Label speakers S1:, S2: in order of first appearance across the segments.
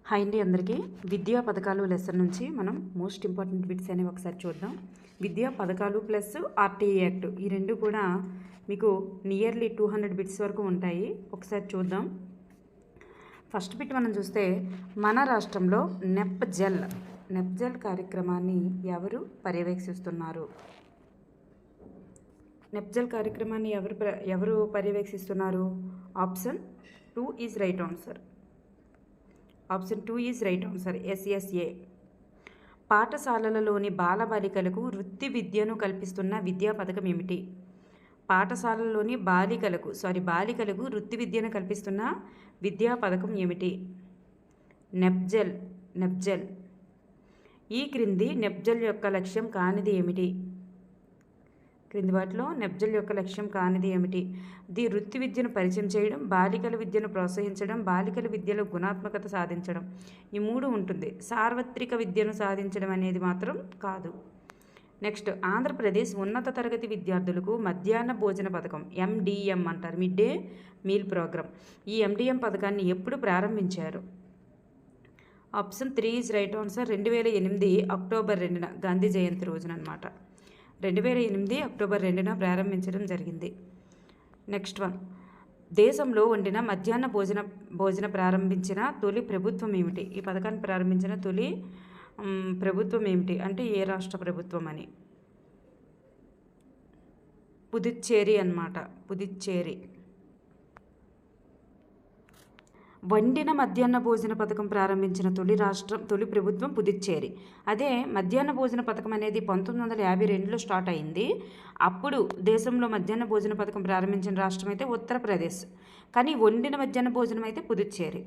S1: Hi అండి అందరికీ. విద్యా పథకాలు లెసన్ నుంచి మనం మోస్ట్ ఇంపార్టెంట్ బిట్స్ అనేవి ఒకసారి చూద్దాం. విద్యా పథకాలు ప్లస్ ఆర్టీఏ యాక్ట్ ఈ రెండు కూడా మీకు నియర్లీ 200 బిట్స్ వరకు ఉంటాయి. ఒకసారి చూద్దాం. ఫస్ట్ బిట్ మనం చూస్తే మన రాష్ట్రంలో నెప్జెల్ కార్యక్రమాన్ని ఎవరు పర్యవేక్షిస్తున్నారు? నెప్జెల్ కార్యక్రమాన్ని ఎవరు పర్యవేక్షిస్తున్నారు? Option 2 is right answer. Option 2 is right answer. SSA. పాఠశాలలలోని బాలబాలికలకు వృత్తి విద్యను కల్పిస్తున్న విద్యా పథకం ఏమిటి? పాఠశాలలోని బాలికలకు వృత్తి విద్యను కల్పిస్తున్న విద్యా పథకం ఏమిటి? నెప్జెల్. ఈ క్రింది నెప్జెల్ యొక్క లక్ష్యం కానిది ఏమిటి? క్రింది వాటిలో నెప్జెల్ యొక్క లక్ష్యం కానిది ఏమిటి? ది వృత్తి విద్యను పరిచయం చేయడం, బాలికల విద్యను ప్రోత్సహించడం, బాలికల విద్యలో గుణాత్మకత సాధించడం, ఈ మూడు ఉంటుంది. సార్వత్రిక విద్యను సాధించడం అనేది మాత్రం కాదు. నెక్స్ట్, ఆంధ్రప్రదేశ్ ఉన్నత తరగతి విద్యార్థులకు మధ్యాహ్న భోజన పథకం MDM అంటారు, మిడ్ డే మీల్ ప్రోగ్రామ్. ఈ MDM పథకాన్ని ఎప్పుడు ప్రారంభించారు? Option 3 is right answer. 2008 October 2న గాంధీ జయంతి రోజున అనమాట. 2008 అక్టోబర్ 2న ప్రారంభించడం జరిగింది. నెక్స్ట్ వన్, దేశంలో వండిన మధ్యాహ్న భోజన ప్రారంభించిన తొలి ప్రభుత్వం ఏమిటి? ఈ పథకాన్ని ప్రారంభించిన తొలి ప్రభుత్వం ఏమిటి అంటే ఏ రాష్ట్ర ప్రభుత్వం అని? పుదుచ్చేరి అన్నమాట. పుదుచ్చేరి. వండిన మధ్యాహ్న భోజన పథకం ప్రారంభించిన తొలి ప్రభుత్వం పుదుచ్చేరి. అదే మధ్యాహ్న భోజన పథకం అనేది 1952లో స్టార్ట్ అయింది. అప్పుడు దేశంలో మధ్యాహ్న భోజన పథకం ప్రారంభించిన రాష్ట్రం అయితే ఉత్తరప్రదేశ్, కానీ వండిన మధ్యాహ్న భోజనం అయితే పుదుచ్చేరి.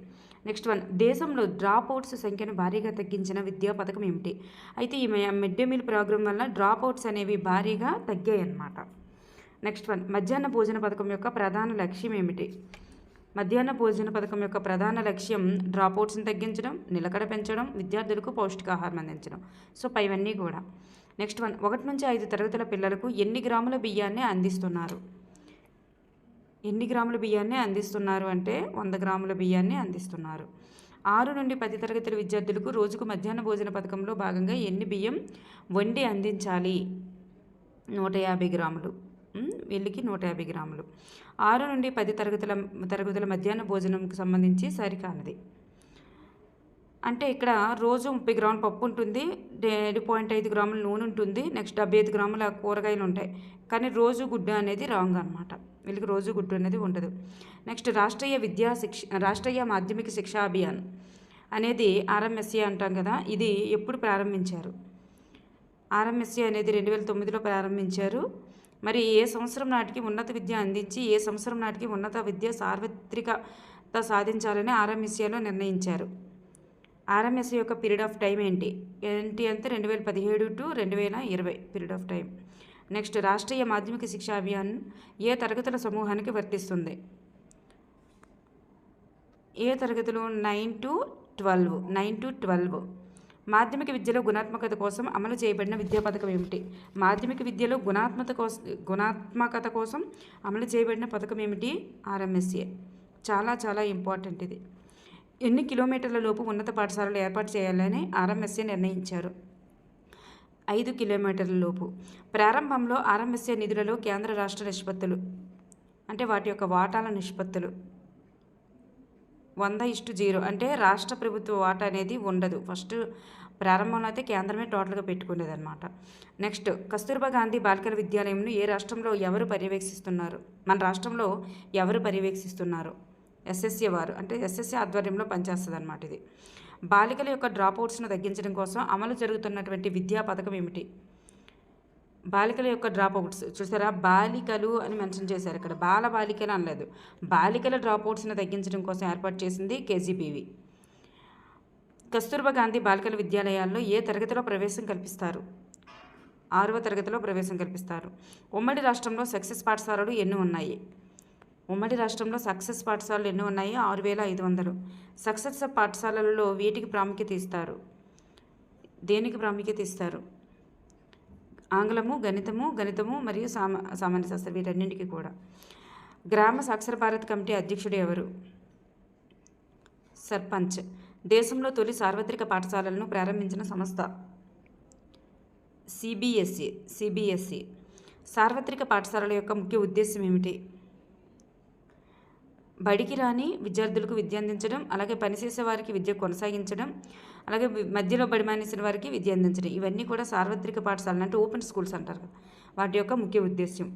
S1: నెక్స్ట్ వన్, దేశంలో డ్రాప్ అవుట్స్ సంఖ్యను భారీగా తగ్గించిన విద్యా పథకం ఏమిటి? అయితే ఈ మిడ్ డే మీల్ ప్రోగ్రాం వల్ల డ్రాప్ అవుట్స్ అనేవి భారీగా తగ్గాయి అన్నమాట. నెక్స్ట్ వన్, మధ్యాహ్న భోజన పథకం యొక్క ప్రధాన లక్ష్యం ఏమిటి? మధ్యాహ్న భోజన పథకం యొక్క ప్రధాన లక్ష్యం డ్రాప్అవుట్స్ని తగ్గించడం, నిలకడ పెంచడం, విద్యార్థులకు పౌష్టికాహారం అందించడం. సో పైవన్నీ కూడా. నెక్స్ట్ వన్, 1 నుంచి 5 తరగతుల పిల్లలకు ఎన్ని గ్రాముల బియ్యాన్ని అందిస్తున్నారు? ఎన్ని గ్రాముల బియ్యాన్ని అందిస్తున్నారు అంటే 100 గ్రాముల బియ్యాన్ని అందిస్తున్నారు. 6 నుండి 10 తరగతుల విద్యార్థులకు రోజుకు మధ్యాహ్న భోజన పథకంలో భాగంగా ఎన్ని బియ్యం వండి అందించాలి? 150 గ్రాములు. వీళ్ళకి 150 గ్రాములు. 6 నుండి 10 తరగతుల మధ్యాహ్న భోజనంకి సంబంధించి సరికానిది. అంటే ఇక్కడ రోజు 30 గ్రాముల పప్పు ఉంటుంది, 7.5 గ్రాముల నూనె ఉంటుంది, నెక్స్ట్ 75 గ్రాముల కూరగాయలు ఉంటాయి. కానీ రోజు గుడ్డు అనేది రాంగ్ అనమాట. వీళ్ళకి రోజు గుడ్డు అనేది ఉండదు. నెక్స్ట్, రాష్ట్రీయ మాధ్యమిక శిక్షా అభియాన్ అనేది RMSA అంటాం కదా, ఇది ఎప్పుడు ప్రారంభించారు? RMSA అనేది 2009లో ప్రారంభించారు. మరి ఏ సంవత్సరం నాటికి ఉన్నత విద్య అందించి ఏ సంవత్సరం నాటికి ఉన్నత విద్య సార్వత్రికత సాధించాలని RMSAలో నిర్ణయించారు? RMSA యొక్క పీరియడ్ ఆఫ్ టైం ఏంటి అంటే 2017 to 2020 period of time. Next, Rashtriya మాధ్యమిక శిక్షా అభియాన్ ఏ తరగతుల సమూహానికి వర్తిస్తుంది? ఏ తరగతులు? 9 to 12. మాధ్యమిక విద్యలో గుణాత్మకత కోసం అమలు చేయబడిన విద్యా పథకం ఏమిటి? మాధ్యమిక విద్యలో గుణాత్మకత కోసం అమలు చేయబడిన పథకం ఏమిటి? RMSA. చాలా చాలా ఇంపార్టెంట్ ఇది. ఎన్ని కిలోమీటర్ల లోపు ఉన్నత పాఠశాలలు ఏర్పాటు చేయాలని RMSA నిర్ణయించారు? 5 కిలోమీటర్ల లోపు. ప్రారంభంలో RMSA నిధులలో కేంద్ర రాష్ట్ర నిష్పత్తులు అంటే వాటి యొక్క వాటాల నిష్పత్తులు 100:0. అంటే రాష్ట్ర ప్రభుత్వ వాటా అనేది ఉండదు. ఫస్ట్ ప్రారంభంలో అయితే కేంద్రమే టోటల్గా పెట్టుకునేది అనమాట. నెక్స్ట్, కస్తూర్బా గాంధీ బాలికల విద్యాలయంను ఏ రాష్ట్రంలో ఎవరు పర్యవేక్షిస్తున్నారు? మన రాష్ట్రంలో ఎవరు పర్యవేక్షిస్తున్నారు? SSA వారు, అంటే SSA ఆధ్వర్యంలో పనిచేస్తుంది అనమాట ఇది. బాలికల యొక్క డ్రాప్అవుట్స్ను తగ్గించడం కోసం అమలు జరుగుతున్నటువంటి విద్యా పథకం ఏమిటి? బాలికల యొక్క డ్రాప్అవుట్స్ చూసారా, బాలికలు అని మెన్షన్ చేశారు ఇక్కడ, బాలికలు అనలేదు. బాలికల డ్రాప్అవుట్స్ని తగ్గించడం కోసం ఏర్పాటు చేసింది KGBV. కస్తూర్బా గాంధీ బాలికల విద్యాలయాల్లో ఏ తరగతిలో ప్రవేశం కల్పిస్తారు? 6వ తరగతిలో ప్రవేశం కల్పిస్తారు. ఉమ్మడి రాష్ట్రంలో సక్సెస్ పాఠశాలలు ఎన్ని ఉన్నాయి? 6,500. సక్సెస్ పాఠశాలలలో వీటికి ప్రాముఖ్యత ఇస్తారు? దేనికి ప్రాముఖ్యత ఇస్తారు? ఆంగ్లము, గణితము మరియు సామాన్య శాస్త్రం, వీటన్నింటికి కూడా. గ్రామ సాక్షర భారత్ కమిటీ అధ్యక్షుడు ఎవరు? సర్పంచ్. దేశంలో తొలి సార్వత్రిక పాఠశాలలను ప్రారంభించిన సంస్థ సిబిఎస్ఈ. సార్వత్రిక పాఠశాలల యొక్క ముఖ్య ఉద్దేశం ఏమిటి? బడికి రాని విద్యార్థులకు విద్య అందించడం, అలాగే పనిచేసే వారికి విద్య కొనసాగించడం, అలాగే మధ్యలో బడి మానేసిన వారికి విద్య అందించడం. ఇవన్నీ కూడా సార్వత్రిక పాఠశాలలు అంటే ఓపెన్ స్కూల్స్ అంటారు కదా, వాటి యొక్క ముఖ్య ఉద్దేశ్యం.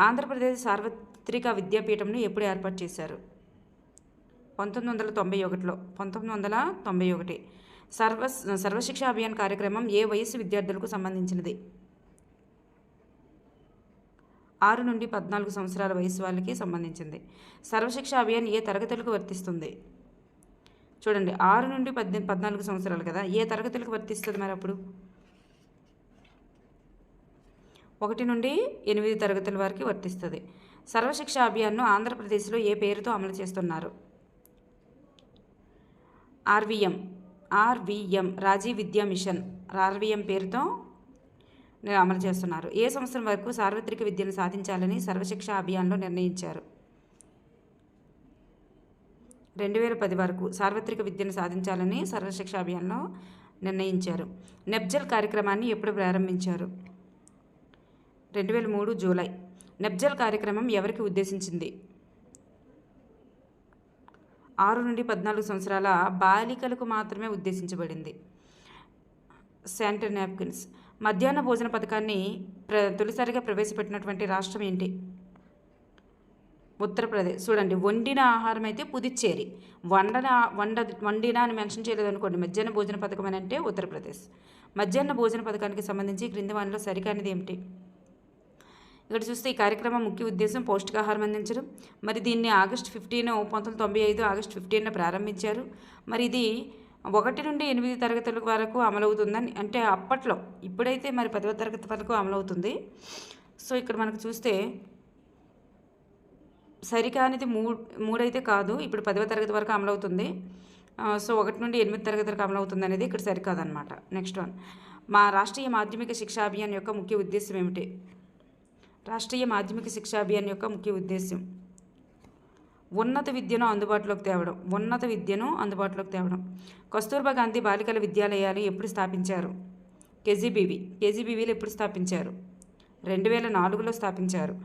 S1: ఆంధ్రప్రదేశ్ సార్వత్రిక విద్యాపీఠంను ఎప్పుడు ఏర్పాటు చేశారు? 1991. సర్వశిక్ష అభియాన్ కార్యక్రమం ఏ వయసు విద్యార్థులకు సంబంధించినది? 6 నుండి 14 సంవత్సరాల వయసు వాళ్ళకి సంబంధించింది. సర్వశిక్ష అభియాన్ ఏ తరగతులకు వర్తిస్తుంది? చూడండి, 6 నుండి 14 సంవత్సరాలు కదా, ఏ తరగతులకు వర్తిస్తుంది మరి అప్పుడు? 1 నుండి 8 తరగతుల వరకు వర్తిస్తుంది. సర్వశిక్ష అభియాన్ను ఆంధ్రప్రదేశ్లో ఏ పేరుతో అమలు చేస్తున్నారు? ఆర్వీఎం రాజీవ్ విద్యా మిషన్ ఆర్వీఎం పేరుతో అమలు చేస్తున్నారు. ఏ సంవత్సరం వరకు సార్వత్రిక విద్యను సాధించాలని సర్వశిక్ష అభియాన్లో నిర్ణయించారు? 2010 వరకు సార్వత్రిక విద్యను సాధించాలని సర్వశిక్ష అభియాన్లో నిర్ణయించారు. నెబ్జల్ కార్యక్రమాన్ని ఎప్పుడు ప్రారంభించారు? 2003 జూలై. నెబ్జల్ కార్యక్రమం ఎవరికి ఉద్దేశించింది? 6 నుండి 14 సంవత్సరాల బాలికలకు మాత్రమే ఉద్దేశించబడింది. Sanitary napkins. మధ్యాహ్న భోజన పథకాన్ని తొలిసారిగా ప్రవేశపెట్టినటువంటి రాష్ట్రం ఏంటి? ఉత్తరప్రదేశ్. చూడండి, వండిన ఆహారం అయితే పుదుచ్చేరి, వండిన అని మెన్షన్ చేయలేదు అనుకోండి. మధ్యాహ్న భోజన పథకం అని అంటే ఉత్తరప్రదేశ్. మధ్యాహ్న భోజన పథకానికి సంబంధించి క్రింది వానిలో సరికానిది ఏమిటి? ఇక్కడ చూస్తే ఈ కార్యక్రమం ముఖ్య ఉద్దేశం పౌష్టికాహారం అందించడం. మరి దీన్ని ఆగస్టు 15, 1995 ఆగస్టు 15న ప్రారంభించారు. మరి ఇది 1 నుండి 8 తరగతుల వరకు అమలవుతుందని అంటే అప్పట్లో. ఇప్పుడైతే మరి 10వ తరగతి వరకు అమలవుతుంది. సో ఇక్కడ మనకు చూస్తే సరికానిది 3 అయితే కాదు, ఇప్పుడు 10వ తరగతి వరకు అమలవుతుంది. సో 1 నుండి 8 తరగతి వరకు అమలవుతుంది అనేది ఇక్కడ సరికాదనమాట. నెక్స్ట్ వన్, మా రాష్ట్రీయ మాధ్యమిక శిక్షా అభియాన్ యొక్క ముఖ్య ఉద్దేశం ఏమిటి? రాష్ట్రీయ మాధ్యమిక శిక్షా అభియాన్ యొక్క ముఖ్య ఉద్దేశం ఉన్నత విద్యను అందుబాటులోకి తేవడం. కస్తూర్బా గాంధీ బాలికల విద్యాలయాలు ఎప్పుడు స్థాపించారు? కేజీబీవీలు ఎప్పుడు స్థాపించారు? 2004లో స్థాపించారు.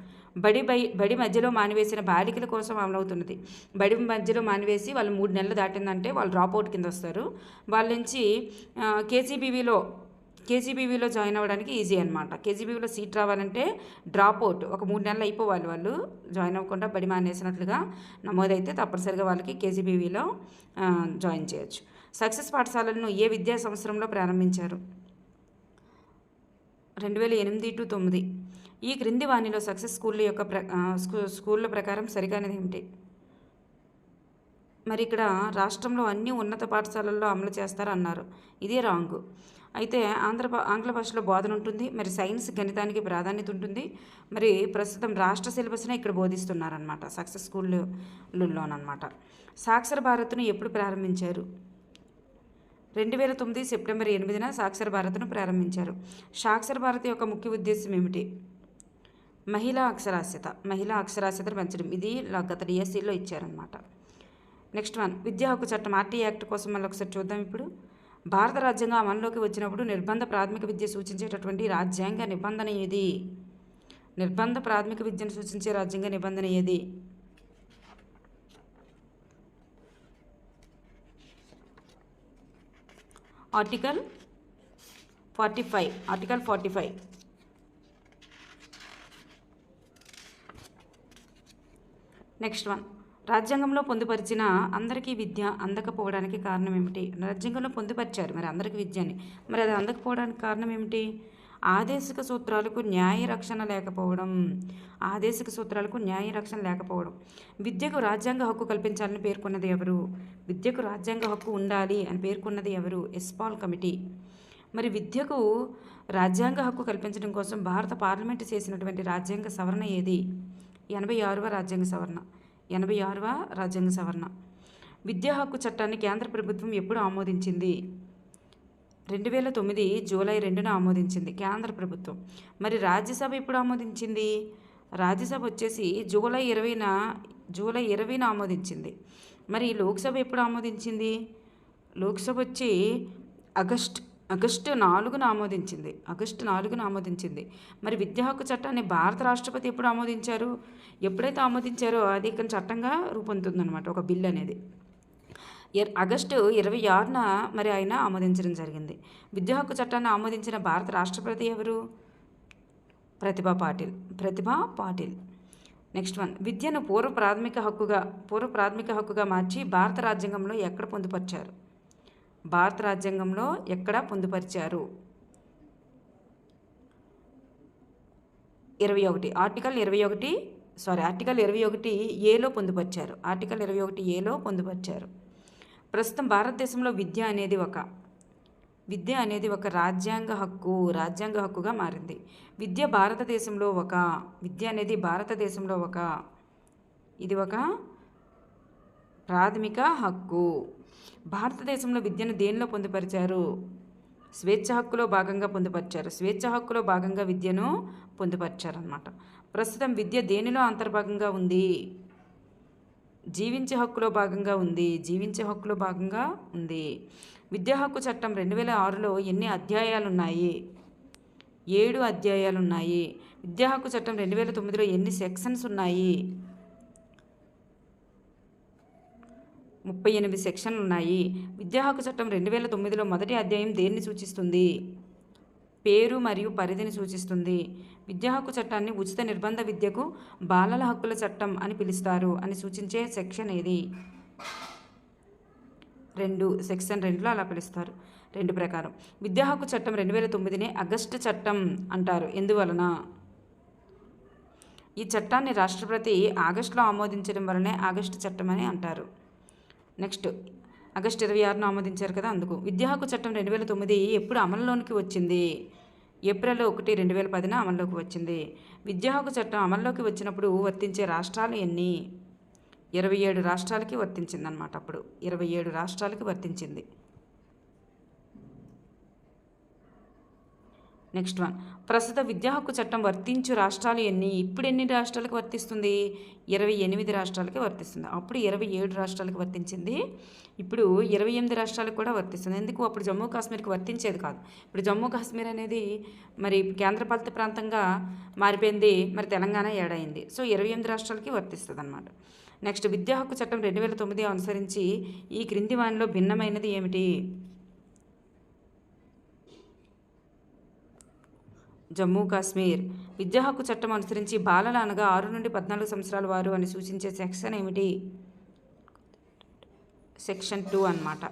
S1: బడి మధ్యలో మానివేసిన బాలికల కోసం అమలవుతున్నది. బడి మధ్యలో మానివేసి వాళ్ళు 3 నెలలు దాటిందంటే వాళ్ళు డ్రాప్అవుట్ కింద వస్తారు. వాళ్ళ నుంచి కేజీబీవీలో జాయిన్ అవ్వడానికి ఈజీ అనమాట. కేజీబీవీలో సీట్ రావాలంటే డ్రాప్అవుట్ ఒక 3 నెలలు అయిపోవాలి, వాళ్ళు జాయిన్ అవ్వకుండా బడి మానేసినట్లుగా నమోదైతే తప్పనిసరిగా వాళ్ళకి కేజీబీవీలో జాయిన్ చేయొచ్చు. సక్సెస్ పాఠశాలలను ఏ విద్యా సంవత్సరంలో ప్రారంభించారు? 2008-9. ఈ క్రింది వానిలో సక్సెస్ స్కూళ్ళ ప్రకారం సరికానిది ఏమిటి? మరి ఇక్కడ రాష్ట్రంలో అన్ని ఉన్నత పాఠశాలల్లో అమలు చేస్తారన్నారు. ఇదే రాంగ్. అయితే ఆంగ్ల భాషలో బోధన ఉంటుంది. మరి సైన్స్, గణితానికి ప్రాధాన్యత ఉంటుంది. మరి ప్రస్తుతం రాష్ట్ర సిలబస్నే ఇక్కడ బోధిస్తున్నారనమాట సక్సెస్ స్కూళ్ళలోనమాట. సాక్షర భారత్ను ఎప్పుడు ప్రారంభించారు? 2009 సెప్టెంబర్ 8న సాక్షర భారత్ను ప్రారంభించారు. సాక్షర భారత్ యొక్క ముఖ్య ఉద్దేశం ఏమిటి? మహిళా అక్షరాస్యతను పెంచడం. ఇది గత డిఎస్సిలో ఇచ్చారనమాట. నెక్స్ట్ వన్, విద్యా హక్కు చట్టం ఆర్టీ యాక్ట్ కోసం మళ్ళీ ఒకసారి చూద్దాం. ఇప్పుడు భారత రాజ్యాంగం అమల్లోకి వచ్చినప్పుడు నిర్బంధ ప్రాథమిక విద్య సూచించేటటువంటి రాజ్యాంగ నిబంధన ఏది? నిర్బంధ ప్రాథమిక విద్యను సూచించే రాజ్యాంగ నిబంధన ఏది? ఆర్టికల్ 45. నెక్స్ట్ వన్, రాజ్యాంగంలో పొందుపరిచిన అందరికీ విద్య అందకపోవడానికి కారణం ఏమిటి? రాజ్యాంగంలో పొందుపరిచారు మరి అందరికీ విద్యని, మరి అది అందకపోవడానికి కారణం ఏమిటి? ఆదేశిక సూత్రాలకు న్యాయ రక్షణ లేకపోవడం. విద్యకు రాజ్యాంగ హక్కు కల్పించాలని పేర్కొన్నది ఎవరు? విద్యకు రాజ్యాంగ హక్కు ఉండాలి అని పేర్కొన్నది ఎవరు? ఎస్పాల్ కమిటీ. మరి విద్యకు రాజ్యాంగ హక్కు కల్పించడం కోసం భారత పార్లమెంటు చేసినటువంటి రాజ్యాంగ సవరణ ఏది? 86వ రాజ్యాంగ సవరణ. విద్యా హక్కు చట్టాన్ని కేంద్ర ప్రభుత్వం ఎప్పుడు ఆమోదించింది? 2009 జూలై 2న ఆమోదించింది కేంద్ర ప్రభుత్వం. మరి రాజ్యసభ ఎప్పుడు ఆమోదించింది? రాజ్యసభ వచ్చేసి జూలై 20న ఆమోదించింది. మరి లోక్సభ ఎప్పుడు ఆమోదించింది? లోక్సభ వచ్చి ఆగస్టు 4న ఆమోదించింది. మరి విద్యా హక్కు చట్టాన్ని భారత రాష్ట్రపతి ఎప్పుడు ఆమోదించారు? ఎప్పుడైతే ఆమోదించారో అది ఇక్కడ చట్టంగా రూపొందుతుందన్నమాట, ఒక బిల్ అనేది. ఆగస్టు 26న మరి ఆయన ఆమోదించడం జరిగింది. విద్యా హక్కు చట్టాన్ని ఆమోదించిన భారత రాష్ట్రపతి ఎవరు? ప్రతిభా పాటిల్. నెక్స్ట్ వన్, విద్యను పూర్వ ప్రాథమిక హక్కుగా మార్చి భారత రాజ్యాంగంలో ఎక్కడ పొందుపరిచారు? ఆర్టికల్ 21 ఏలో పొందుపరిచారు. ప్రస్తుతం భారతదేశంలో విద్య అనేది ఒక రాజ్యాంగ హక్కుగా మారింది. విద్య అనేది భారతదేశంలో ఇది ఒక ప్రాథమిక హక్కు. భారతదేశంలో విద్యను దేనిలో పొందుపరిచారు? స్వేచ్ఛ హక్కులో భాగంగా విద్యను పొందుపరిచారన్నమాట. ప్రస్తుతం విద్య దేనిలో అంతర్భాగంగా ఉంది? జీవించే హక్కులో భాగంగా ఉంది. విద్యా హక్కు చట్టం 2006లో ఎన్ని అధ్యాయాలున్నాయి? 7 అధ్యాయాలున్నాయి. విద్యా హక్కు చట్టం 2009లో ఎన్ని సెక్షన్స్ ఉన్నాయి? 38 సెక్షన్లు ఉన్నాయి. విద్యా హక్కు చట్టం 2009లో మొదటి అధ్యాయం దేన్ని సూచిస్తుంది? పేరు మరియు పరిధిని సూచిస్తుంది. విద్యా హక్కు చట్టాన్ని ఉచిత నిర్బంధ విద్యకు బాలల హక్కుల చట్టం అని పిలుస్తారు అని సూచించే సెక్షన్ ఏది? సెక్షన్ 2లో అలా పిలుస్తారు. 2 ప్రకారం విద్యా హక్కు చట్టం 2009నే ఆగస్టు చట్టం అంటారు. ఎందువలన? ఈ చట్టాన్ని రాష్ట్రపతి ఆగస్టులో ఆమోదించడం వలనే ఆగస్టు చట్టం అని అంటారు. నెక్స్ట్, ఆగస్టు 26న ఆమోదించారు కదా, అందుకు. విద్యా హక్కు చట్టం 2009 ఎప్పుడు అమలులోనికి వచ్చింది? ఏప్రిల్ 1, 2010న అమల్లోకి వచ్చింది. విద్యా హక్కు చట్టం అమల్లోకి వచ్చినప్పుడు వర్తించే రాష్ట్రాలు ఎన్ని? 27 రాష్ట్రాలకి వర్తించింది అన్నమాట. అప్పుడు 27 రాష్ట్రాలకి వర్తించింది. నెక్స్ట్ వన్, ప్రస్తుత విద్యా హక్కు చట్టం వర్తించు రాష్ట్రాలు ఎన్ని? ఇప్పుడు ఎన్ని రాష్ట్రాలకు వర్తిస్తుంది? 28 రాష్ట్రాలకి వర్తిస్తుంది. అప్పుడు 27 రాష్ట్రాలకు వర్తించింది. ఇప్పుడు 28 రాష్ట్రాలకు కూడా వర్తిస్తుంది. ఎందుకు? అప్పుడు జమ్మూ కాశ్మీర్కి వర్తించేది కాదు. ఇప్పుడు జమ్మూ కాశ్మీర్ అనేది మరి కేంద్రపాలిత ప్రాంతంగా మారిపోయింది. మరి తెలంగాణ యాడ్ అయింది. సో 28 రాష్ట్రాలకి వర్తిస్తుంది అన్నమాట. నెక్స్ట్, విద్యా హక్కు చట్టం 2009 అనుసరించి ఈ క్రింది వానిలో భిన్నమైనది ఏమిటి? జమ్మూ కాశ్మీర్. విద్యా హక్కు చట్టం అనుసరించి బాలల అనగా 6 నుండి 14 సంవత్సరాల వారు అని సూచించే సెక్షన్ ఏమిటి? సెక్షన్ 2 అన్నమాట.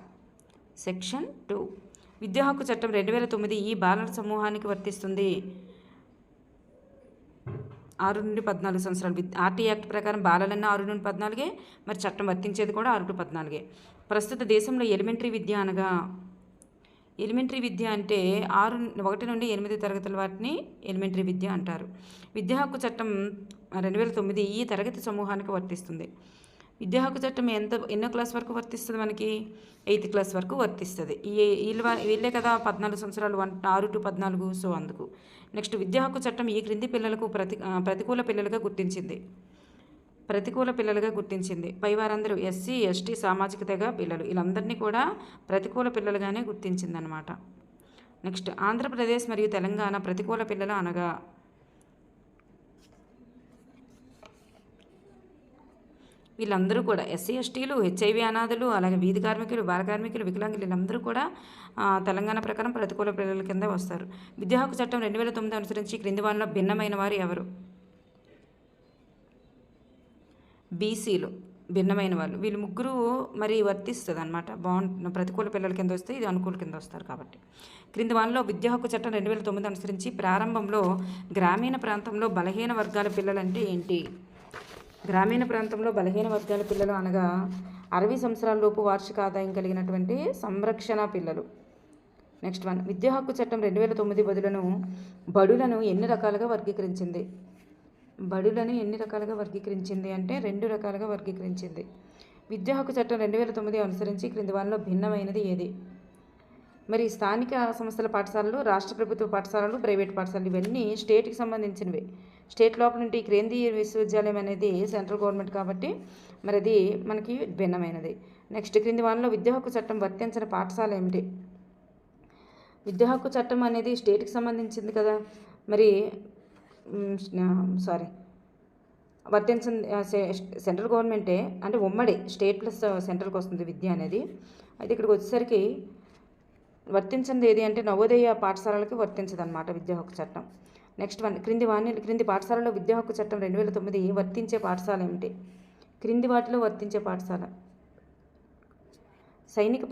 S1: సెక్షన్ 2. విద్యా హక్కు చట్టం 2009 ఈ బాలల సమూహానికి వర్తిస్తుంది. 6 నుండి 14 సంవత్సరాలు. ఆర్టీ యాక్ట్ ప్రకారం బాలలన్న 6 నుండి 14, మరి చట్టం వర్తించేది కూడా 6 to 14. ప్రస్తుత దేశంలో ఎలిమెంటరీ విద్య అంటే 1 నుండి 8 తరగతుల వాటిని ఎలిమెంటరీ విద్య అంటారు. విద్యా హక్కు చట్టం 2009 ఈ తరగతి సమూహానికి వర్తిస్తుంది. విద్యా హక్కు చట్టం ఎన్నో క్లాస్ వరకు వర్తిస్తుంది? మనకి 8th క్లాస్ వరకు వర్తిస్తుంది. వీళ్ళే కదా 14 సంవత్సరాలు, 6 to 14. సో అందుకు. నెక్స్ట్, విద్యా హక్కు చట్టం ఈ క్రింది పిల్లలకు ప్రతికూల పిల్లలుగా గుర్తించింది. పై వారందరూ ఎస్సీ, ఎస్టీ, సామాజిక తెగ పిల్లలు. వీళ్ళందరినీ కూడా ప్రతికూల పిల్లలుగానే గుర్తించిందనమాట. నెక్స్ట్, ఆంధ్రప్రదేశ్ మరియు తెలంగాణ ప్రతికూల పిల్లలు అనగా వీళ్ళందరూ కూడా ఎస్సీ, ఎస్టీలు, హెచ్ఐవి అనాథులు, అలాగే వీధి కార్మికులు, బాల కార్మికులు, వికలాంగులు, వీళ్ళందరూ కూడా తెలంగాణ ప్రకారం ప్రతికూల పిల్లల కింద వస్తారు. విద్యా హక్కు చట్టం 2009 అనుసరించి క్రింది వారిలో భిన్నమైన వారు ఎవరు? బీసీలు భిన్నమైన వాళ్ళు. వీళ్ళు ముగ్గురు మరి వర్తిస్తుంది అనమాట. ప్రతికూల పిల్లల కింద వస్తే ఇది అనుకూల కింద వస్తారు కాబట్టి. క్రింది వారిలో విద్యా హక్కు చట్టం 2009 అనుసరించి ప్రారంభంలో గ్రామీణ ప్రాంతంలో బలహీన వర్గాల పిల్లలు అంటే ఏంటి? గ్రామీణ ప్రాంతంలో బలహీన వర్గాల పిల్లలు అనగా 60 సంవత్సరాల లోపు వార్షిక ఆదాయం కలిగినటువంటి సంరక్షణ పిల్లలు. నెక్స్ట్ వన్, విద్యా హక్కు చట్టం 2009 బడులను ఎన్ని రకాలుగా వర్గీకరించింది? అంటే 2 రకాలుగా వర్గీకరించింది. విద్యా హక్కు చట్టం 2009 అనుసరించి క్రింది వారిలో భిన్నమైనది ఏది? మరి స్థానిక సంస్థల పాఠశాలలు, రాష్ట్ర ప్రభుత్వ పాఠశాలలు, ప్రైవేట్ పాఠశాలలు ఇవన్నీ స్టేట్కి సంబంధించినవి. స్టేట్ లోపల నుండి కేంద్రీయ విశ్వవిద్యాలయం అనేది సెంట్రల్ గవర్నమెంట్ కాబట్టి మరి అది మనకి భిన్నమైనది. నెక్స్ట్, క్రింది వానిలో విద్యా హక్కు చట్టం వర్తించిన పాఠశాల ఏమిటి? విద్యా హక్కు చట్టం అనేది స్టేట్కి సంబంధించింది కదా, మరి వర్తించింది సెంట్రల్ గవర్నమెంటే, అంటే ఉమ్మడి స్టేట్ ప్లస్ సెంట్రల్కి వస్తుంది విద్య అనేది. అయితే ఇక్కడికి వచ్చేసరికి వర్తించింది ఏది అంటే నవోదయ పాఠశాలలకి వర్తించదు అనమాట విద్యా హక్కు చట్టం. నెక్స్ట్ వన్, క్రింది పాఠశాలలో విద్యా హక్కు చట్టం 2009 వర్తించే పాఠశాల ఏమిటి? క్రింది వాటిలో వర్తించే పాఠశాల సైనిక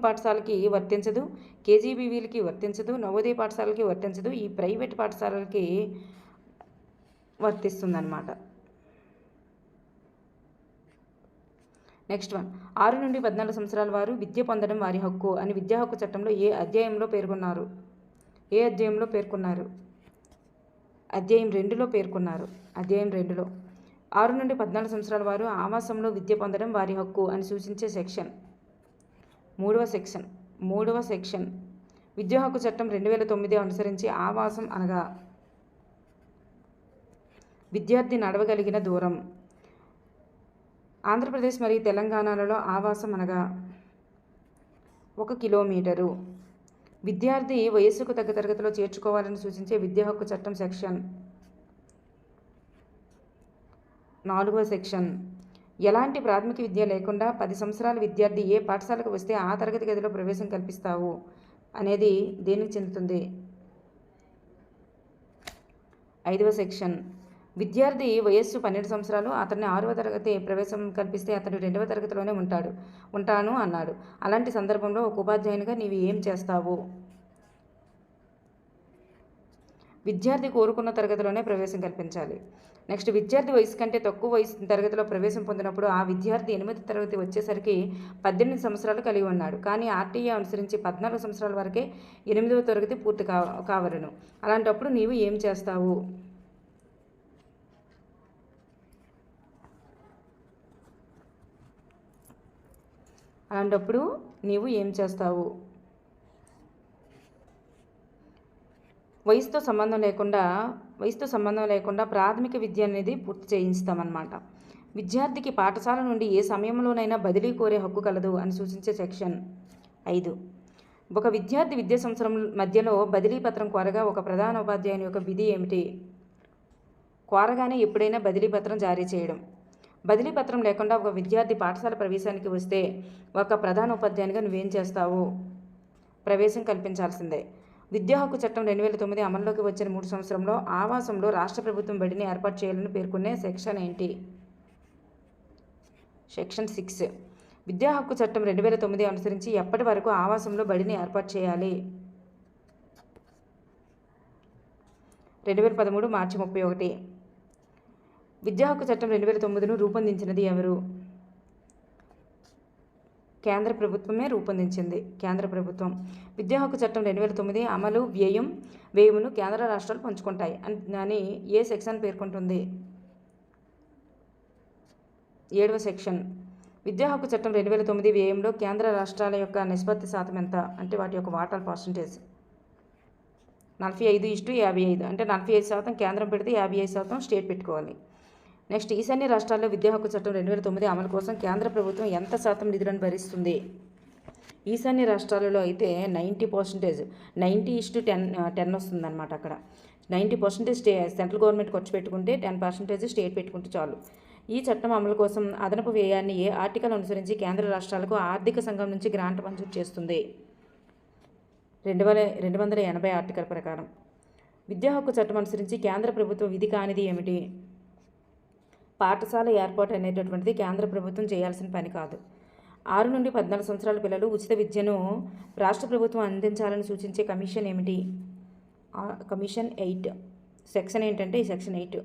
S1: పాఠశాలకి వర్తించదు, కేజీబీవీలకి వర్తించదు, నవోదయ పాఠశాలకి వర్తించదు, ఈ ప్రైవేట్ పాఠశాలలకి వర్తిస్తుందన్నమాట. నెక్స్ట్ వన్, 6 నుండి 14 సంవత్సరాల వారు విద్య పొందడం వారి హక్కు అని విద్యా హక్కు చట్టంలో ఏ అధ్యాయంలో పేర్కొన్నారు? అధ్యాయం 2లో పేర్కొన్నారు. అధ్యాయం 2లో 6 నుండి 14 సంవత్సరాల వారు ఆవాసంలో విద్య పొందడం వారి హక్కు అని సూచించే సెక్షన్ 3వ సెక్షన్. విద్యా హక్కు చట్టం 2009 అనుసరించి ఆవాసం అనగా విద్యార్థి నడవగలిగిన దూరం. ఆంధ్రప్రదేశ్ మరియు తెలంగాణలలో ఆవాసం అనగా 1 కిలోమీటరు. విద్యార్థి వయస్సుకు తగ్గ తరగతిలో చేర్చుకోవాలని సూచించే విద్యా హక్కు చట్టం సెక్షన్ 4వ సెక్షన్. ఎలాంటి ప్రాథమిక విద్య లేకుండా 10 సంవత్సరాల విద్యార్థి ఏ పాఠశాలకు వస్తే ఆ తరగతి గదిలో ప్రవేశం కల్పిస్తావు అనేది దేనికి చెందుతుంది? 5వ సెక్షన్. విద్యార్థి వయస్సు 12 సంవత్సరాలు, అతన్ని 6వ తరగతి ప్రవేశం కల్పిస్తే అతను 2వ తరగతిలోనే ఉంటాను అన్నాడు. అలాంటి సందర్భంలో ఒక ఉపాధ్యాయునిగా నీవు ఏం చేస్తావు? విద్యార్థి కోరుకున్న తరగతిలోనే ప్రవేశం కల్పించాలి. నెక్స్ట్, విద్యార్థి వయసు కంటే తక్కువ వయసు తరగతిలో ప్రవేశం పొందినప్పుడు ఆ విద్యార్థి 8వ తరగతి వచ్చేసరికి 18 సంవత్సరాలు కలిగి ఉన్నాడు. కానీ ఆర్టీఏ అనుసరించి 14 సంవత్సరాల వరకే 8వ తరగతి పూర్తి కావలను. అలాంటప్పుడు నీవు ఏం చేస్తావు? వయసుతో సంబంధం లేకుండా ప్రాథమిక విద్య అనేది పూర్తి చేయిస్తామన్నమాట. విద్యార్థికి పాఠశాల నుండి ఏ సమయంలోనైనా బదిలీ కోరే హక్కు కలదు అని సూచించే సెక్షన్ 5. ఒక విద్యార్థి విద్యా సంవత్సరం మధ్యలో బదిలీ పత్రం కోరగా ఒక ప్రధాన ఉపాధ్యాయుని యొక్క విధి ఏమిటి? కోరగానే ఎప్పుడైనా బదిలీ పత్రం జారీ చేయడం. బదిలీ పత్రం లేకుండా ఒక విద్యార్థి పాఠశాల ప్రవేశానికి వస్తే ఒక ప్రధాన ఉపాధ్యాయునిగా నువ్వేం చేస్తావు? ప్రవేశం కల్పించాల్సిందే. విద్యా హక్కు చట్టం 2009 అమల్లోకి వచ్చిన 3 సంవత్సరంలో ఆవాసంలో రాష్ట్ర ప్రభుత్వం బడిని ఏర్పాటు చేయాలని పేర్కొనే సెక్షన్ ఏంటి? సెక్షన్ 6. విద్యా హక్కు చట్టం 2009 అనుసరించి ఎప్పటి వరకు ఆవాసంలో బడిని ఏర్పాటు చేయాలి? 2013 మార్చి 31. విద్యా హక్కు చట్టం 2009ను రూపొందించినది ఎవరు? కేంద్ర ప్రభుత్వమే రూపొందించింది. కేంద్ర ప్రభుత్వం. విద్యా హక్కు చట్టం 2009 అమలు వ్యయమును కేంద్ర రాష్ట్రాలు పంచుకుంటాయి అని ఏ సెక్షన్ పేర్కొంటుంది? 7వ సెక్షన్. విద్యా హక్కు చట్టం 2009 వ్యయంలో కేంద్ర రాష్ట్రాల యొక్క నిష్పత్తి శాతం ఎంత? అంటే వాటి యొక్క వాటాల పర్సంటేజ్ 45:55. అంటే 45% కేంద్రం పెడితే 55% స్టేట్ పెట్టుకోవాలి. నెక్స్ట్, ఈశాన్య రాష్ట్రాల్లో విద్యా హక్కు చట్టం 2009 అమలు కోసం కేంద్ర ప్రభుత్వం ఎంత శాతం నిధులను భరిస్తుంది? ఈశాన్య రాష్ట్రాలలో అయితే 90%, 90:10 వస్తుందన్నమాట. అక్కడ 90% సెంట్రల్ గవర్నమెంట్ ఖర్చు పెట్టుకుంటే 10% స్టేట్ పెట్టుకుంటే చాలు. ఈ చట్టం అమలు కోసం అదనపు వ్యయాన్ని ఏ ఆర్టికల్ అనుసరించి కేంద్ర రాష్ట్రాలకు ఆర్థిక సంఘం నుంచి గ్రాంట్ మంజూరు చేస్తుంది? 280 ఆర్టికల్ ప్రకారం. విద్యా హక్కు చట్టం అనుసరించి కేంద్ర ప్రభుత్వ విధి కానిది ఏమిటి? పాఠశాల ఏర్పాటు అనేటటువంటిది కేంద్ర ప్రభుత్వం చేయాల్సిన పని కాదు. 6 నుండి 14 సంవత్సరాల పిల్లలు ఉచిత విద్యను రాష్ట్ర ప్రభుత్వం అందించాలని సూచించే కమిషన్ ఏమిటి? కమిషన్ 8. సెక్షన్ ఏంటంటే ఈ సెక్షన్ 8.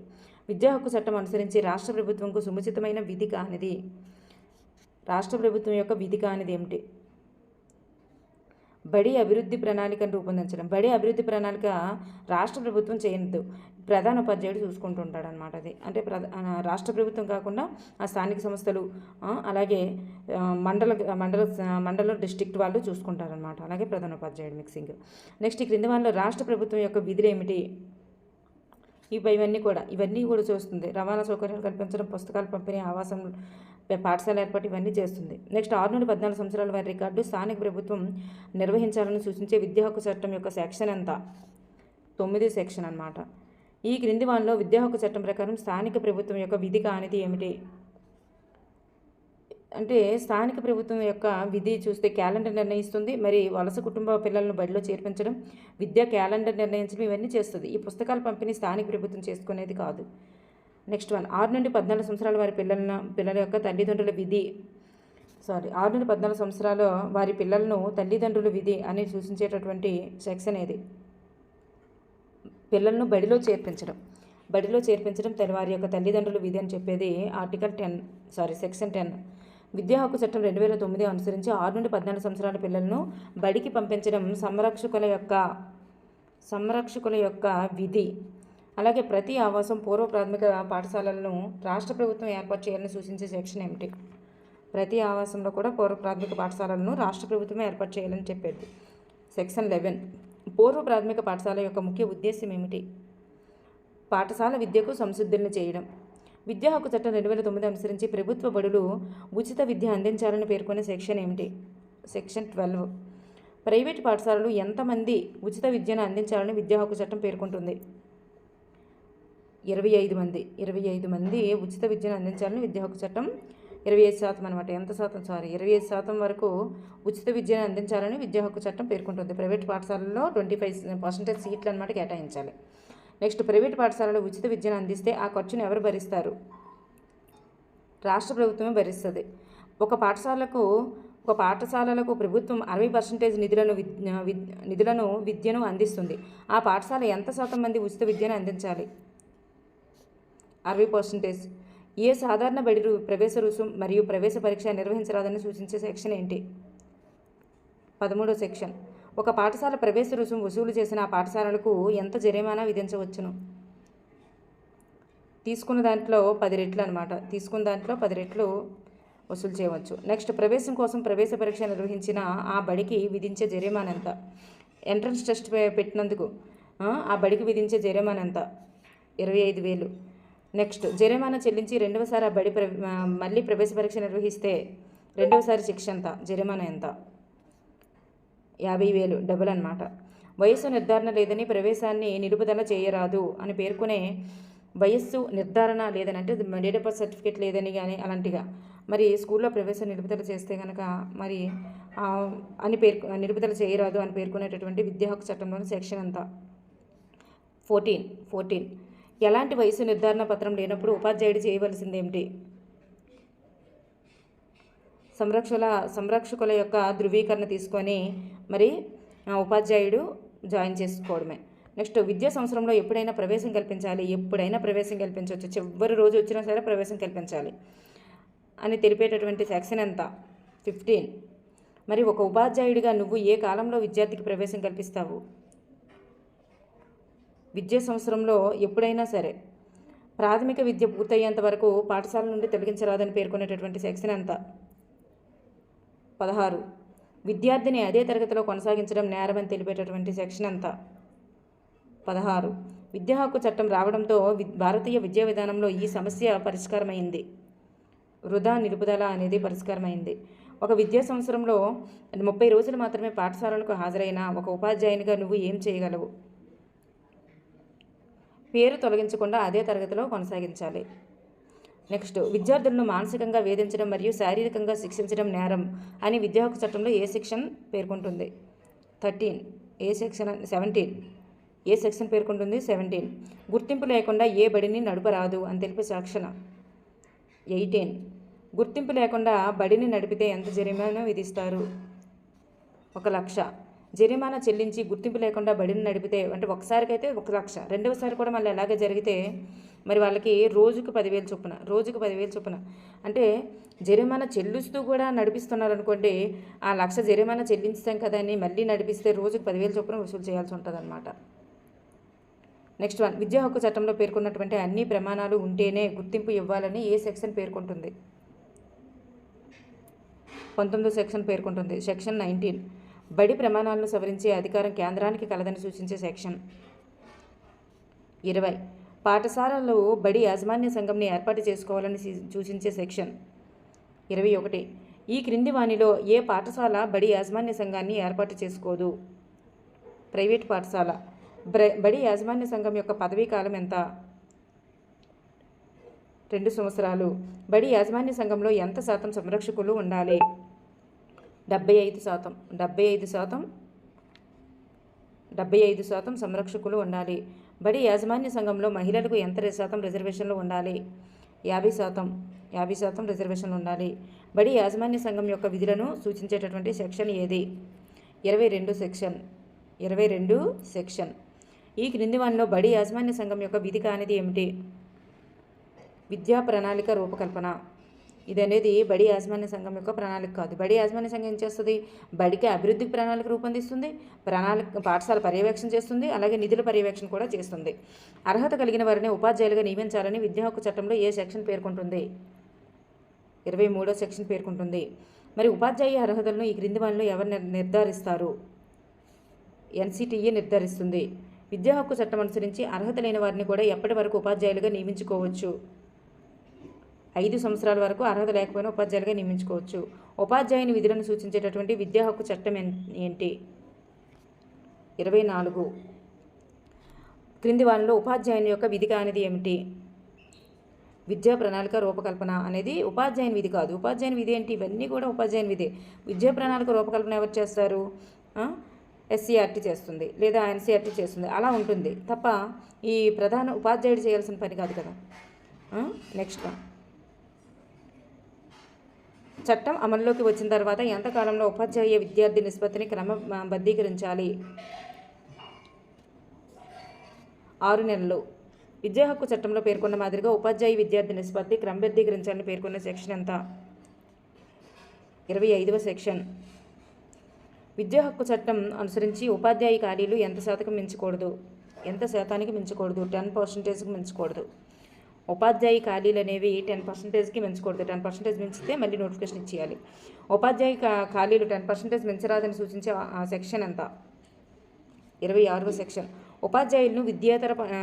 S1: విద్యా హక్కు చట్టం అనుసరించి రాష్ట్ర ప్రభుత్వంకు సముచితమైన విధి కానిది. రాష్ట్ర ప్రభుత్వం యొక్క విధి కానిది ఏమిటి? బడి అభివృద్ధి ప్రణాళికను రూపొందించడం. బడి అభివృద్ధి ప్రణాళిక రాష్ట్ర ప్రభుత్వం చేయదు, ప్రధాన ఉపాధ్యాయుడు చూసుకుంటుంటాడు అనమాట. అది అంటే రాష్ట్ర ప్రభుత్వం కాకుండా ఆ స్థానిక సంస్థలు, అలాగే మండల డిస్ట్రిక్ట్ వాళ్ళు చూసుకుంటారనమాట. అలాగే ప్రధాన ఉపాధ్యాయుడు మిక్సింగ్. నెక్స్ట్, ఈ క్రింది వాటిలో రాష్ట్ర ప్రభుత్వం యొక్క విధులు ఏమిటి? ఇవన్నీ కూడా చూస్తుంది. రవాణా సౌకర్యాలు కల్పించడం, పుస్తకాల పంపిణీ, ఆవాసం, పాఠశాల ఏర్పాటు ఇవన్నీ చేస్తుంది. నెక్స్ట్ 6 నుండి 14 సంవత్సరాల వారి రికార్డు స్థానిక ప్రభుత్వం నిర్వహించాలని సూచించే విద్యా హక్కు చట్టం యొక్క సెక్షన్ ఎంత? 9 సెక్షన్ అన్నమాట. ఈ క్రింది వానిలో విద్యా హక్కు చట్టం ప్రకారం స్థానిక ప్రభుత్వం యొక్క విధి కానిది ఏమిటి? అంటే స్థానిక ప్రభుత్వం యొక్క విధి చూస్తే క్యాలెండర్ నిర్ణయిస్తుంది, మరి వలస కుటుంబ పిల్లలను బడిలో చేర్పించడం, విద్యా క్యాలెండర్ నిర్ణయించడం ఇవన్నీ చేస్తుంది. ఈ పుస్తకాల పంపిణీ స్థానిక ప్రభుత్వం చేసుకునేది కాదు. నెక్స్ట్ 6 నుండి 14 సంవత్సరాల వారి పిల్లల యొక్క తల్లిదండ్రుల విధి 6 నుండి 14 సంవత్సరాల వారి పిల్లలను తల్లిదండ్రుల విధి అని సూచించేటటువంటి సెక్షన్ ఏది? పిల్లలను బడిలో చేర్పించడం వారి యొక్క తల్లిదండ్రుల విధి అని చెప్పేది సెక్షన్ 10. విద్యా హక్కు చట్టం 2009 అనుసరించి 6 నుండి 14 సంవత్సరాల పిల్లలను బడికి పంపించడం సంరక్షకుల యొక్క విధి. అలాగే ప్రతి ఆవాసం పూర్వ ప్రాథమిక పాఠశాలలను రాష్ట్ర ప్రభుత్వం ఏర్పాటు చేయాలని సూచించే సెక్షన్ ఏమిటి? ప్రతి ఆవాసంలో కూడా పూర్వ ప్రాథమిక పాఠశాలలను రాష్ట్ర ప్రభుత్వం ఏర్పాటు చేయాలని చెప్పేది సెక్షన్ 11. పూర్వ ప్రాథమిక పాఠశాల యొక్క ముఖ్య ఉద్దేశం ఏమిటి? పాఠశాల విద్యకు సంసిద్ధుల్ని చేయడం. విద్యా హక్కు చట్టం 2009 అనుసరించి ప్రభుత్వ బడులు ఉచిత విద్య అందించాలని పేర్కొనే సెక్షన్ ఏమిటి? సెక్షన్ 12. ప్రైవేట్ పాఠశాలలు ఎంతమంది ఉచిత విద్యను అందించాలని విద్యా హక్కు చట్టం పేర్కొంటుంది? 25 మంది. 25 మంది ఉచిత విద్యను అందించాలని విద్యా హక్కు చట్టం 25% అనమాట. ఎంత శాతం? 25% వరకు ఉచిత విద్యను అందించాలని విద్యా హక్కు చట్టం పేర్కొంటుంది. ప్రైవేట్ పాఠశాలల్లో 25% సీట్లు అనమాట కేటాయించాలి. నెక్స్ట్ ప్రైవేట్ పాఠశాలలో ఉచిత విద్యను అందిస్తే ఆ ఖర్చును ఎవరు భరిస్తారు? రాష్ట్ర ప్రభుత్వమే భరిస్తుంది. ఒక పాఠశాలలకు ప్రభుత్వం 60% విద్యను అందిస్తుంది. ఆ పాఠశాల ఎంత శాతం మంది ఉచిత విద్యను అందించాలి? 60%. ఏ సాధారణ బడి ప్రవేశ రుసుం మరియు ప్రవేశ పరీక్ష నిర్వహించరాదని సూచించే సెక్షన్ ఏంటి? 13 సెక్షన్. ఒక పాఠశాల ప్రవేశ రుసుం వసూలు చేసిన ఆ పాఠశాలలకు ఎంత జరిమానా విధించవచ్చును? తీసుకున్న దాంట్లో 10 రెట్లు అనమాట. తీసుకున్న దాంట్లో 10 రెట్లు వసూలు చేయవచ్చు. నెక్స్ట్ ప్రవేశం కోసం ప్రవేశ పరీక్ష నిర్వహించిన ఆ బడికి విధించే జరిమానా ఎంత? ఎంట్రన్స్ టెస్ట్ పెట్టినందుకు ఆ బడికి విధించే జరిమానా ఎంత? 25,000. నెక్స్ట్ జరిమానా చెల్లించి రెండవసారి ఆ బడి మళ్ళీ ప్రవేశ పరీక్ష నిర్వహిస్తే రెండవసారి శిక్ష ఎంత? జరిమానా ఎంత? 50,000 డబుల్ అనమాట. వయస్సు నిర్ధారణ లేదని ప్రవేశాన్ని నిలుపుదల చేయరాదు అని పేర్కొనే వయస్సు నిర్ధారణ లేదని అంటే డేట్ ఆఫ్ బర్త్ సర్టిఫికేట్ లేదని కానీ అలాంటిగా మరి స్కూల్లో ప్రవేశం నిలుపుదల చేస్తే కనుక మరి నిలుపుదల చేయరాదు అని పేర్కొనేటటువంటి విద్యా హక్కు చట్టంలోని సెక్షన్ అంతా 14. ఎలాంటి వయసు నిర్ధారణ పత్రం లేనప్పుడు ఉపాధ్యాయుడు చేయవలసింది ఏమిటి? సంరక్షకుల యొక్క ధృవీకరణ తీసుకొని మరి ఉపాధ్యాయుడు జాయిన్ చేసుకోవడమే. నెక్స్ట్ విద్యా సంవత్సరంలో ఎప్పుడైనా ప్రవేశం కల్పించవచ్చు. చివరి రోజు వచ్చినా సరే ప్రవేశం కల్పించాలి అని తెలిపేటటువంటి సెక్షన్ ఎంత? 15. మరి ఒక ఉపాధ్యాయుడిగా నువ్వు ఏ కాలంలో విద్యార్థికి ప్రవేశం కల్పిస్తావు? విద్యా సంవత్సరంలో ఎప్పుడైనా సరే. ప్రాథమిక విద్య పూర్తయ్యేంత వరకు పాఠశాల నుండి తొలగించరాదని పేర్కొనేటటువంటి సెక్షన్ ఎంత? 16. విద్యార్థిని అదే తరగతిలో కొనసాగించడం నేరమని తెలిపేటటువంటి సెక్షన్ ఎంత? 16. విద్యా హక్కు చట్టం రావడంతో భారతీయ విద్యా విధానంలో ఈ సమస్య పరిష్కారమైంది. వృధా నిలుపుదల అనేది పరిష్కారమైంది. ఒక విద్యా సంవత్సరంలో 30 రోజులు మాత్రమే పాఠశాలలకు హాజరైన ఒక ఉపాధ్యాయునిగా నువ్వు ఏం చేయగలవు? పేరు తొలగించకుండా అదే తరగతిలో కొనసాగించాలి. నెక్స్ట్ విద్యార్థులను మానసికంగా వేధించడం మరియు శారీరకంగా శిక్షించడం నేరం అని విద్యా హక్కు చట్టంలో ఏ సెక్షన్ పేర్కొంటుంది? 13. 17. ఏ సెక్షన్ పేర్కొంటుంది? 17. గుర్తింపు లేకుండా ఏ బడిని నడపరాదు అని తెలిపే సెక్షన్ 18. గుర్తింపు లేకుండా బడిని నడిపితే ఎంత జరిమానా విధిస్తారు? 1,00,000. జరిమానా చెల్లించి గుర్తింపు లేకుండా బడిని నడిపితే అంటే ఒకసారికైతే 1,00,000, రెండవసారి కూడా మళ్ళీ అలాగే జరిగితే మరి వాళ్ళకి రోజుకు 10,000 చొప్పున అంటే జరిమానా చెల్లిస్తూ కూడా నడిపిస్తున్నారు అనుకోండి, ఆ 1,00,000 జరిమానా చెల్లించాం కదా అని మళ్ళీ నడిపిస్తే రోజుకు 10,000 చొప్పున వసూలు చేయాల్సి ఉంటుంది అనమాట. నెక్స్ట్ 1. విద్యా హక్కు చట్టంలో పేర్కొన్నటువంటి అన్ని ప్రమాణాలు ఉంటేనే గుర్తింపు ఇవ్వాలని ఏ సెక్షన్ పేర్కొంటుంది? 19వ సెక్షన్ పేర్కొంటుంది. సెక్షన్ 19. బడి ప్రమాణాలను సవరించే అధికారం కేంద్రానికి కలదని సూచించే సెక్షన్ 20. పాఠశాలలో బడి యాజమాన్య సంఘంని ఏర్పాటు చేసుకోవాలని సూచించే సెక్షన్ 21. ఈ క్రింది వానిలో ఏ పాఠశాల బడి యాజమాన్య సంఘాన్ని ఏర్పాటు చేసుకోదు? ప్రైవేట్ పాఠశాల. బడి యాజమాన్య సంఘం యొక్క పదవీ కాలం ఎంత? 2 సంవత్సరాలు. బడి యాజమాన్య సంఘంలో ఎంత శాతం సంరక్షకులు ఉండాలి? 75%. 75% సంరక్షకులు ఉండాలి. బడి యాజమాన్య సంఘంలో మహిళలకు ఎంత శాతం రిజర్వేషన్లు ఉండాలి? 50%. 50% రిజర్వేషన్లు ఉండాలి. బడి యాజమాన్య సంఘం యొక్క విధులను సూచించేటటువంటి సెక్షన్ ఏది? 22 సెక్షన్. 22 సెక్షన్. ఈ క్రింది వానిలో బడి యాజమాన్య సంఘం యొక్క విధి కానిది ఏమిటి? విద్యా ప్రణాళిక రూపకల్పన. ఇది అనేది బడి యాజమాన్య సంఘం యొక్క ప్రణాళిక కాదు. బడి యాజమాన్య సంఘం ఏం చేస్తుంది? బడికి అభివృద్ధికి ప్రణాళిక రూపొందిస్తుంది, పాఠశాల పర్యవేక్షణ చేస్తుంది, అలాగే నిధుల పర్యవేక్షణ కూడా చేస్తుంది. అర్హత కలిగిన వారిని ఉపాధ్యాయులుగా నియమించాలని విద్యా హక్కు చట్టంలో ఏ సెక్షన్ పేర్కొంటుంది? 23వ సెక్షన్ పేర్కొంటుంది. మరి ఉపాధ్యాయ అర్హతలను ఈ క్రింది వానిలో ఎవరు నిర్ధారిస్తారు? NCTE నిర్ధారిస్తుంది. విద్యా హక్కు చట్టం అనుసరించి అర్హత లేని వారిని కూడా ఎప్పటి వరకు ఉపాధ్యాయులుగా నియమించుకోవచ్చు? 5 సంవత్సరాల వరకు అర్హత లేకపోయినా ఉపాధ్యాయులుగా నియమించుకోవచ్చు. ఉపాధ్యాయుని విధులను సూచించేటటువంటి విద్యా హక్కు చట్టం ఏంటి? 24. క్రింది వానిలో ఉపాధ్యాయుని యొక్క విధి కానిది ఏమిటి? విద్యా ప్రణాళిక రూపకల్పన అనేది ఉపాధ్యాయుని విధి కాదు. ఉపాధ్యాయుని విధి ఏంటి? ఇవన్నీ కూడా ఉపాధ్యాయుని విధి. విద్యా ప్రణాళిక రూపకల్పన ఎవరు చేస్తారు? SCERT చేస్తుంది, లేదా NCERT చేస్తుంది. అలా ఉంటుంది తప్ప ఈ ప్రధాన ఉపాధ్యాయుడు చేయాల్సిన పని కాదు కదా. నెక్స్ట్, చట్టం అమల్లోకి వచ్చిన తర్వాత ఎంతకాలంలో ఉపాధ్యాయ విద్యార్థి నిష్పత్తిని క్రమబద్ధీకరించాలి? 6 నెలలు. విద్యా హక్కు చట్టంలో పేర్కొన్న మాదిరిగా ఉపాధ్యాయ విద్యార్థి నిష్పత్తి క్రమబద్ధీకరించాలని పేర్కొన్న సెక్షన్ ఎంత? 25వ సెక్షన్. విద్యా హక్కు చట్టం అనుసరించి ఉపాధ్యాయ ఖాళీలు ఎంత శాతానికి మించకూడదు? 10%కి మించకూడదు. ఉపాధ్యాయ ఖాళీలు అనేవి 10%కి మించకూడదు. 10% మించితే మళ్ళీ నోటిఫికేషన్ ఇచ్చేయాలి. ఉపాధ్యాయ ఖాళీలు 10% మించరాదని సూచించే సెక్షన్ ఎంత? 26వ సెక్షన్. ఉపాధ్యాయులను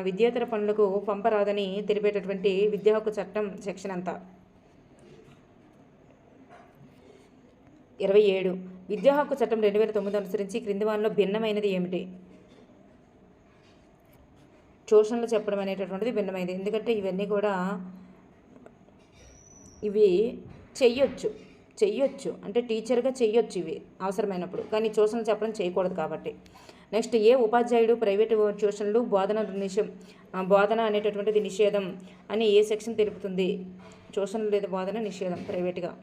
S1: విద్యేతర పనులకు పంపరాదని తెలిపేటటువంటి విద్యా హక్కు చట్టం సెక్షన్ ఎంత? 27. విద్యా హక్కు చట్టం 2009 అనుసరించి క్రింది వానిలో భిన్నమైనది ఏమిటి? ట్యూషన్లు చెప్పడం అనేటటువంటిది భిన్నమైనది. ఎందుకంటే ఇవన్నీ కూడా ఇవి చెయ్యొచ్చు అంటే టీచర్గా చెయ్యొచ్చు ఇవి అవసరమైనప్పుడు, కానీ ట్యూషన్లు చెప్పడం చేయకూడదు కాబట్టి. నెక్స్ట్, ఏ ఉపాధ్యాయుడు ప్రైవేటు ట్యూషన్లు బోధన అనేటటువంటిది నిషేధం అని ఏ సెక్షన్ తెలుపుతుంది? ట్యూషన్లు లేదా బోధన నిషేధం ప్రైవేట్గా.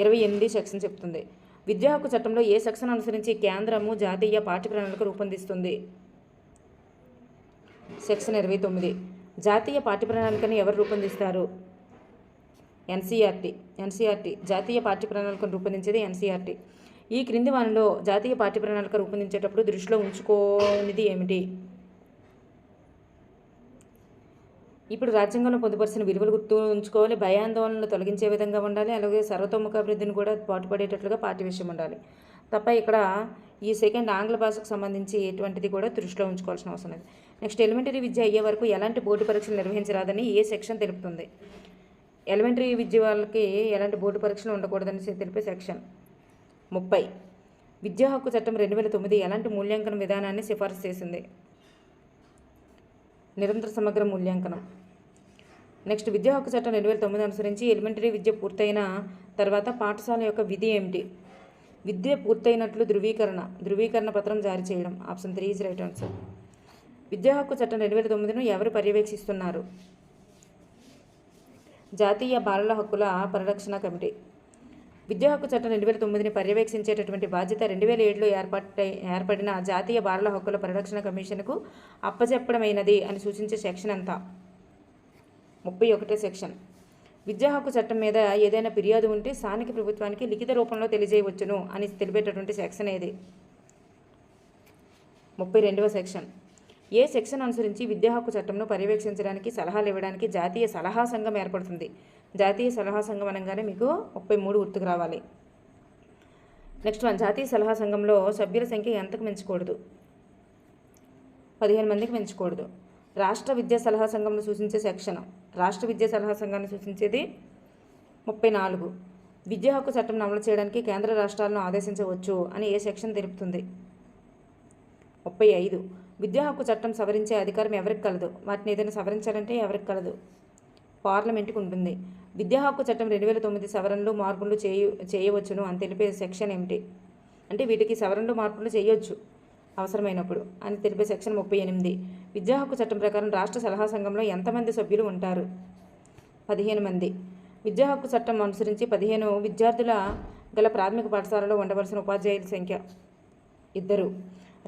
S1: 28 సెక్షన్ చెప్తుంది. విద్యా హక్కు చట్టంలో ఏ సెక్షన్ అనుసరించి కేంద్రము జాతీయ పాఠ్య ప్రణాళిక రూపొందిస్తుంది? సెక్షన్ 29. జాతీయ పాఠ్య ప్రణాళికను ఎవరు రూపొందిస్తారు? NCERT. జాతీయ పాఠ్య ప్రణాళికను రూపొందించేది NCERT. ఈ క్రింది వానిలో జాతీయ పాఠ్య ప్రణాళిక రూపొందించేటప్పుడు దృష్టిలో ఉంచుకోనిది ఏమిటి? ఇప్పుడు రాజ్యాంగంలో పొందుపరిచిన విలువలు గుర్తు ఉంచుకోవాలి, భయాందోళనలు తొలగించే విధంగా ఉండాలి, అలాగే సర్వతోముఖాభివృద్ధిని కూడా పాటుపడేటట్లుగా పాఠ్య విషయం ఉండాలి తప్ప ఇక్కడ ఈ సెకండ్ ఆంగ్ల భాషకు సంబంధించి ఎటువంటిది కూడా దృష్టిలో ఉంచుకోవాల్సిన అవసరం లేదు. నెక్స్ట్, ఎలిమెంటరీ విద్య అయ్యే వరకు ఎలాంటి బోర్డు పరీక్షలు నిర్వహించరాదని ఏ సెక్షన్ తెలుపుతుంది? ఎలిమెంటరీ విద్య వాళ్ళకి ఎలాంటి బోర్డు పరీక్షలు ఉండకూడదని తెలిపే సెక్షన్ 30. విద్యా హక్కు చట్టం 2009 ఎలాంటి మూల్యాంకన విధానాన్ని సిఫార్సు చేసింది? నిరంతర సమగ్ర మూల్యాంకనం. నెక్స్ట్, విద్యా హక్కు చట్టం 2009 అనుసరించి ఎలిమెంటరీ విద్య పూర్తయిన తర్వాత పాఠశాల యొక్క విధి ఏమిటి? విద్య పూర్తయినట్లు ధృవీకరణ పత్రం జారీ చేయడం. Option 3 is right answer. విద్యా హక్కు చట్టం 2009ను ఎవరు పర్యవేక్షిస్తున్నారు? జాతీయ బాలల హక్కుల పరిరక్షణ కమిటీ. విద్యా హక్కు చట్టం 2009ని పర్యవేక్షించేటటువంటి బాధ్యత 2007లో ఏర్పడిన జాతీయ బాలల హక్కుల పరిరక్షణ కమిషన్కు అప్పచెప్పడమైనది అని సూచించే సెక్షన్ ఎంత? 31 సెక్షన్. విద్యా హక్కు చట్టం మీద ఏదైనా ఫిర్యాదు ఉంటే స్థానిక ప్రభుత్వానికి లిఖిత రూపంలో తెలియజేయవచ్చును అని తెలిపేటటువంటి సెక్షన్ ఏది? 32వ సెక్షన్. ఏ సెక్షన్ అనుసరించి విద్యా హక్కు చట్టంను పర్యవేక్షించడానికి సలహాలు ఇవ్వడానికి జాతీయ సలహా సంఘం ఏర్పడుతుంది? జాతీయ సలహా సంఘం అనగానే మీకు 33 గుర్తుకు రావాలి. నెక్స్ట్ వన్, జాతీయ సలహా సంఘంలో సభ్యుల సంఖ్య ఎంతకు మించకూడదు? 15 మందికి పెంచకూడదు. రాష్ట్ర విద్యా సలహా సంఘంను సూచించే సెక్షన్, రాష్ట్ర విద్యా సలహా సంఘాన్ని సూచించేది 34. విద్యా హక్కు చట్టం అమలు చేయడానికి కేంద్ర రాష్ట్రాలను ఆదేశించవచ్చు అని ఏ సెక్షన్ తెలుపుతుంది? 35. విద్యా హక్కు చట్టం సవరించే అధికారం ఎవరికి కలదు? వాటిని ఏదైనా సవరించాలంటే ఎవరికి కలదు? పార్లమెంట్కి ఉంటుంది. విద్యా హక్కు చట్టం 2009 సవరణలు మార్పులు చేయవచ్చును అని తెలిపే సెక్షన్ ఏమిటి? అంటే వీటికి సవరణలు మార్పులు చేయొచ్చు అవసరమైనప్పుడు అని తెలిపే సెక్షన్ 38. విద్యా హక్కు చట్టం ప్రకారం రాష్ట్ర సలహా సంఘంలో ఎంతమంది సభ్యులు ఉంటారు? 15 మంది. విద్యా హక్కు చట్టం అనుసరించి 15 విద్యార్థుల గల ప్రాథమిక పాఠశాలలో ఉండవలసిన ఉపాధ్యాయుల సంఖ్య 2.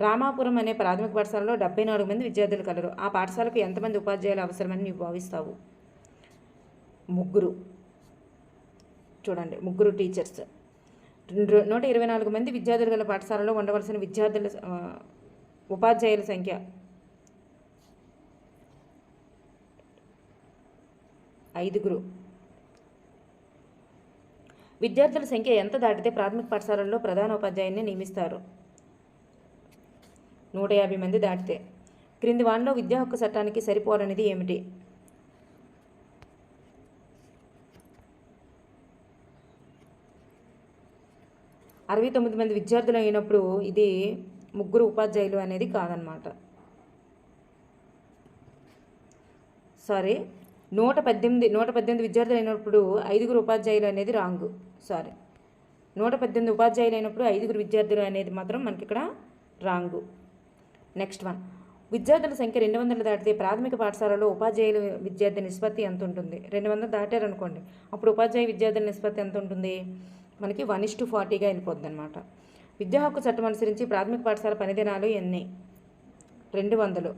S1: రామాపురం అనే ప్రాథమిక పాఠశాలలో 74 మంది విద్యార్థులు కలరు. ఆ పాఠశాలకు ఎంతమంది ఉపాధ్యాయులు అవసరమని నీవు భావిస్తావు? 3. చూడండి, 3 టీచర్స్. 124 మంది విద్యార్థులు గల పాఠశాలలో ఉండవలసిన ఉపాధ్యాయుల సంఖ్య 5. విద్యార్థుల సంఖ్య ఎంత దాటితే ప్రాథమిక పాఠశాలల్లో ప్రధాన ఉపాధ్యాయుని నియమిస్తారు? 150 మంది దాటితే. క్రింది వానిలో విద్యా హక్కు చట్టానికి సరిపోలనిది ఏమిటి? 69 మంది విద్యార్థులు అయినప్పుడు ఇది 3 ఉపాధ్యాయులు అనేది కాదనమాట. 118 విద్యార్థులు అయినప్పుడు 5 ఉపాధ్యాయులు అనేది రాంగు. 118 ఉపాధ్యాయులు అయినప్పుడు 5 విద్యార్థులు అనేది మాత్రం మనకి ఇక్కడ రాంగు. నెక్స్ట్ వన్, విద్యార్థుల సంఖ్య 200 దాటితే ప్రాథమిక పాఠశాలలో ఉపాధ్యాయుల విద్యార్థి నిష్పత్తి ఎంత ఉంటుంది? 200 దాటారనుకోండి, అప్పుడు ఉపాధ్యాయ విద్యార్థుల నిష్పత్తి ఎంత ఉంటుంది? మనకి 1:40గా వెళ్ళిపోద్ది అనమాట. విద్యా హక్కు చట్టం అనుసరించి ప్రాథమిక పాఠశాల పని దినాలు ఎన్ని? 200.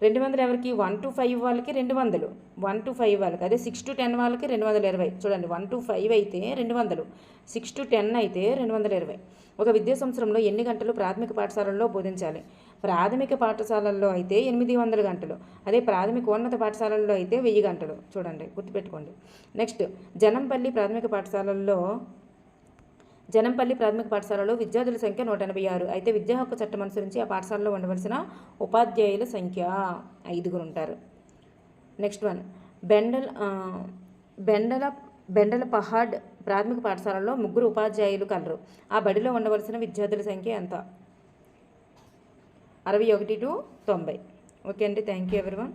S1: 200 ఎవరికి? 1 to 5 వాళ్ళకి 200, 1 to 5 వాళ్ళకి. అదే 6 to 10 వాళ్ళకి 220. చూడండి, 1 to 5 అయితే 200, 6 to 10 అయితే 220. ఒక విద్యా సంవత్సరంలో ఎన్ని గంటలు ప్రాథమిక పాఠశాలల్లో బోధించాలి? ప్రాథమిక పాఠశాలల్లో అయితే 800 గంటలు, అదే ప్రాథమిక ఉన్నత పాఠశాలల్లో అయితే 1000 గంటలు. చూడండి, గుర్తుపెట్టుకోండి. నెక్స్ట్, జనంపల్లి ప్రాథమిక పాఠశాలలో విద్యార్థుల సంఖ్య 186. అయితే విద్యా హక్కు చట్టం అనుసరించి ఆ పాఠశాలలో ఉండవలసిన ఉపాధ్యాయుల సంఖ్య 5 ఉంటారు. నెక్స్ట్ వన్, బెండల పహాడ్ ప్రాథమిక పాఠశాలలో 3 ఉపాధ్యాయులు కలరు. ఆ బడిలో ఉండవలసిన విద్యార్థుల సంఖ్య ఎంత? 61 to 90. ఓకే అండి, థ్యాంక్ యూ ఎవరీవన్.